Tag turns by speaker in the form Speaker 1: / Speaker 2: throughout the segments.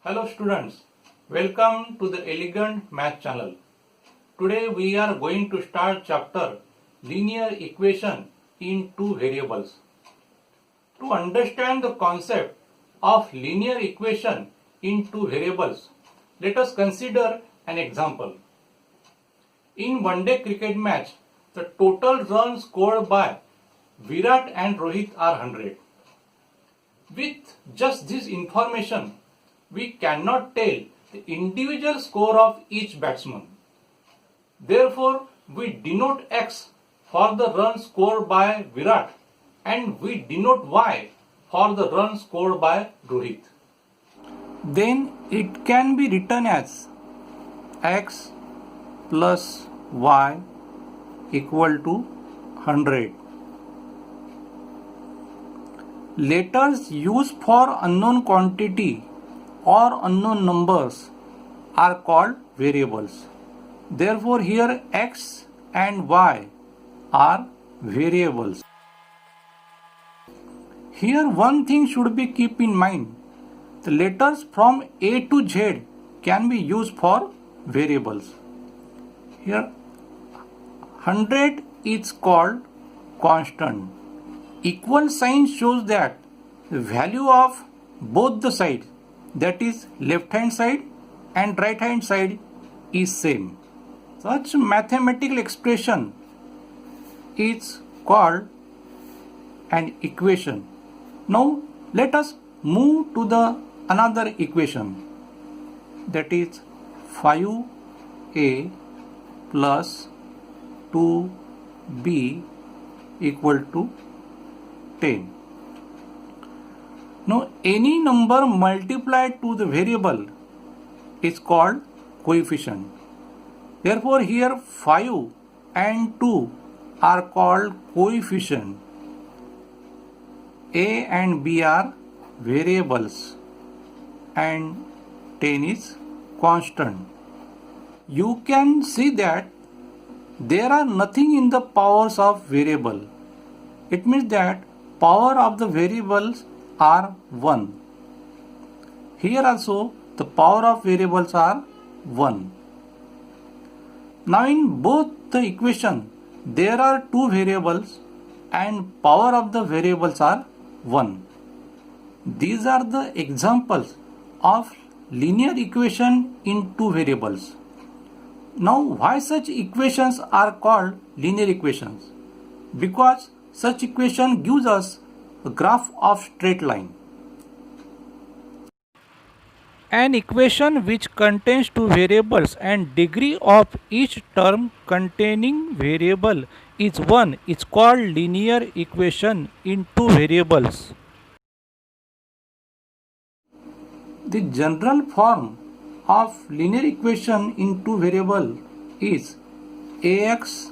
Speaker 1: Hello students, welcome to the Elegant Math channel. Today we are going to start chapter Linear Equation in Two Variables. To understand the concept of linear equation in two variables, let us consider an example. In one-day cricket match, the total runs scored by Virat and Rohit are 100. With just this information, we cannot tell the individual score of each batsman. Therefore, we denote X for the run scored by Virat and we denote Y for the run scored by Rohit. Then it can be written as X plus Y equal to 100. Letters used for unknown quantity or unknown numbers are called variables. Therefore, here X and Y are variables. Here one thing should be keep in mind. The letters from A to Z can be used for variables. Here 100 is called constant. Equal sign shows that the value of both the sides, that is left hand side and right hand side, is same. Such mathematical expression is called an equation. Now let us move to the another equation, that is 5a plus 2b equal to 10. Now any number multiplied to the variable is called coefficient. Therefore here 5 and 2 are called coefficient. A and B are variables and 10 is constant. You can see that there are nothing in the powers of variable. It means that power of the variables are 1. Here also the power of variables are 1. Now in both the equation there are two variables and power of the variables are 1. These are the examples of linear equation in two variables. Now why such equations are called linear equations? Because such equation gives us a graph of straight line. An equation which contains two variables and degree of each term containing variable is 1 is called linear equation in two variables. The general form of linear equation in two variable is ax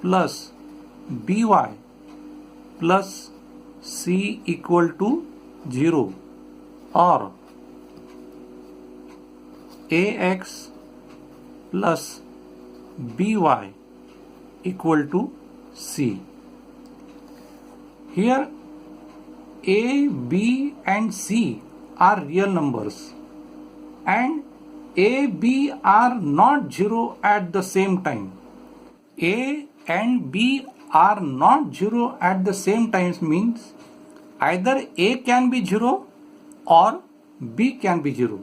Speaker 1: plus by plus c equal to 0 or ax plus by equal to c. Here a, b and c are real numbers and a, b are not 0 at the same time. A and b are not 0 at the same time means either a can be 0 or b can be 0.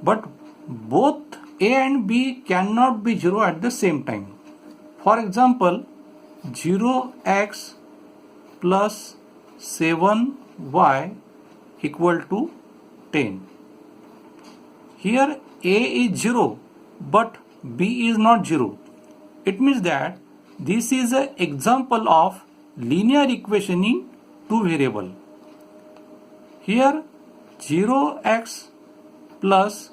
Speaker 1: But both a and b cannot be 0 at the same time. For example, 0x plus 7y equal to 10. Here a is 0 but b is not 0. It means that this is an example of linear equation in two variable. Here 0x plus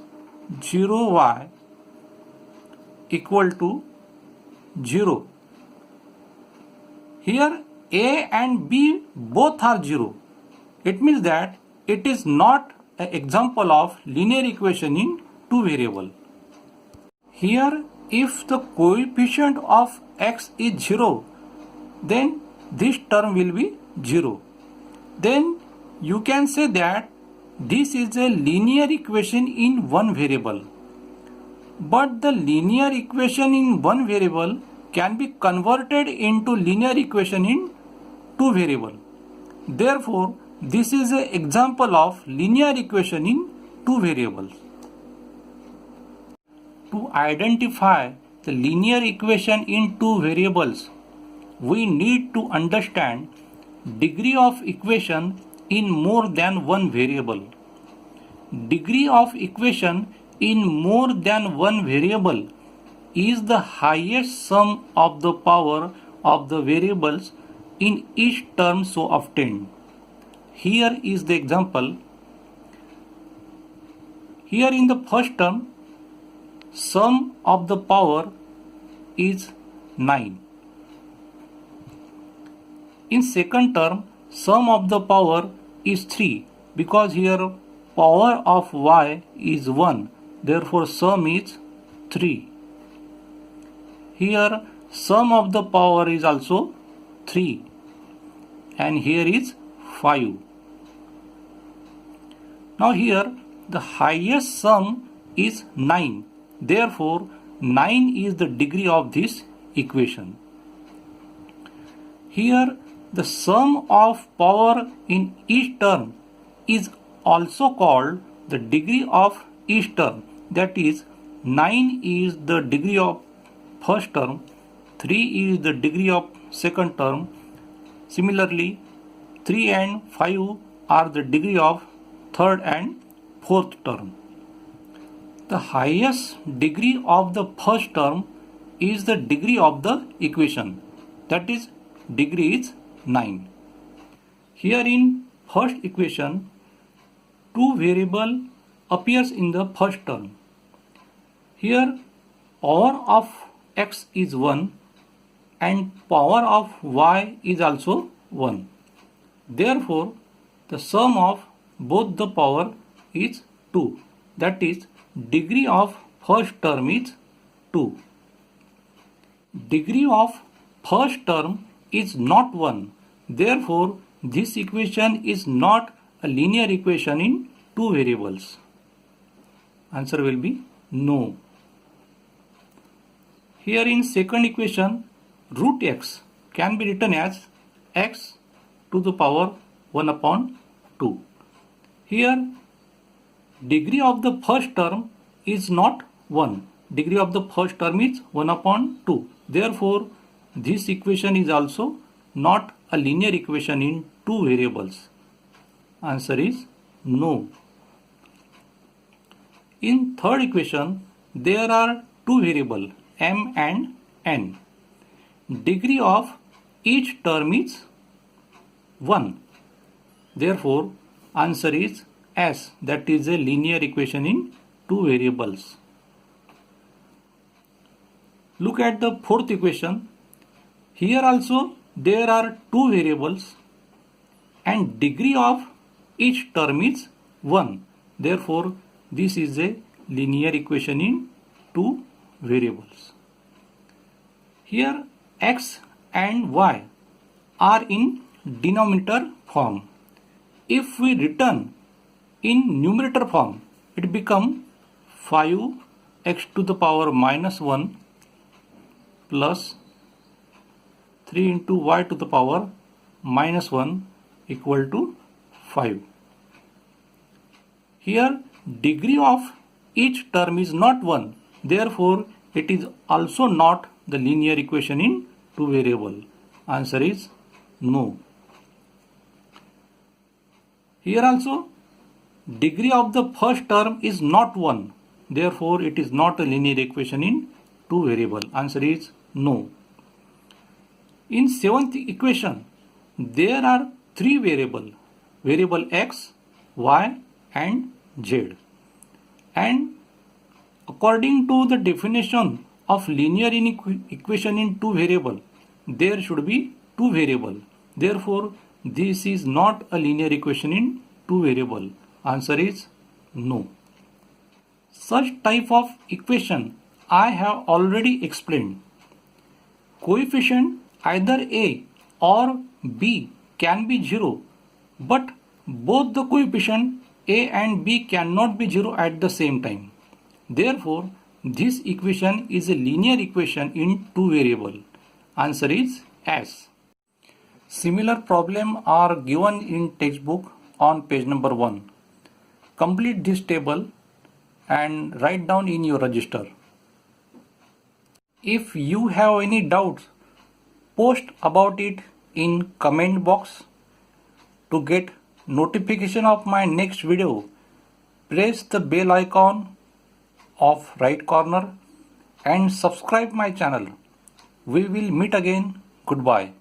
Speaker 1: 0y equal to 0. Here a and b both are 0. It means that it is not an example of linear equation in two variable. Here if the coefficient of x is 0, then this term will be 0. Then you can say that this is a linear equation in one variable. But the linear equation in one variable can be converted into linear equation in two variables. Therefore, this is an example of linear equation in two variables. To identify the linear equation in two variables, we need to understand degree of equation in more than one variable. Degree of equation in more than one variable is the highest sum of the power of the variables in each term so obtained. Here is the example. Here in the first term, sum of the power is 9. In second term, sum of the power is 3 because here power of y is 1. Therefore, sum is 3. Here sum of the power is also 3 and here is 5. Now here the highest sum is 9. Therefore, 9 is the degree of this equation. Here the sum of power in each term is also called the degree of each term. That is, 9 is the degree of first term, 3 is the degree of second term. Similarly, 3 and 5 are the degree of third and fourth term. The highest degree of the first term is the degree of the equation. That is, degree is 9. Here in first equation, two variable appears in the first term. Here power of x is 1 and power of y is also 1. Therefore, the sum of both the power is 2. That is, degree of first term is 2. Degree of first term is not 1. Therefore, this equation is not a linear equation in two variables. Answer will be no. Here in second equation, root x can be written as x to the power 1 upon 2. Here degree of the first term is not 1. Degree of the first term is 1 upon 2. Therefore, this equation is also not a linear equation in two variables. Answer is no. In third equation, there are two variables m and n. Degree of each term is 1. Therefore, answer is S. That is a linear equation in two variables. Look at the fourth equation. Here also there are two variables and degree of each term is 1. Therefore, this is a linear equation in two variables. Here x and y are in denominator form. If we written in numerator form, it becomes 5x to the power minus 1 plus 3 into y to the power minus 1 equal to 5. Here degree of each term is not 1. Therefore, it is also not the linear equation in two variable. Answer is no. Here also degree of the first term is not 1. Therefore, it is not a linear equation in two variable. Answer is no. In seventh equation, there are three variable. Variable x, y and z. And according to the definition of linear equation in two variable, there should be two variable. Therefore, this is not a linear equation in two variable. Answer is no. Such type of equation I have already explained. Coefficient either a or b can be 0, but both the coefficient A and B cannot be 0 at the same time. Therefore, this equation is a linear equation in two variables. Answer is S. Similar problems are given in textbook on page number 1. Complete this table and write down in your register. If you have any doubts, post about it in comment box. To get notification of my next video, press the bell icon of right corner and subscribe my channel. We will meet again. Goodbye.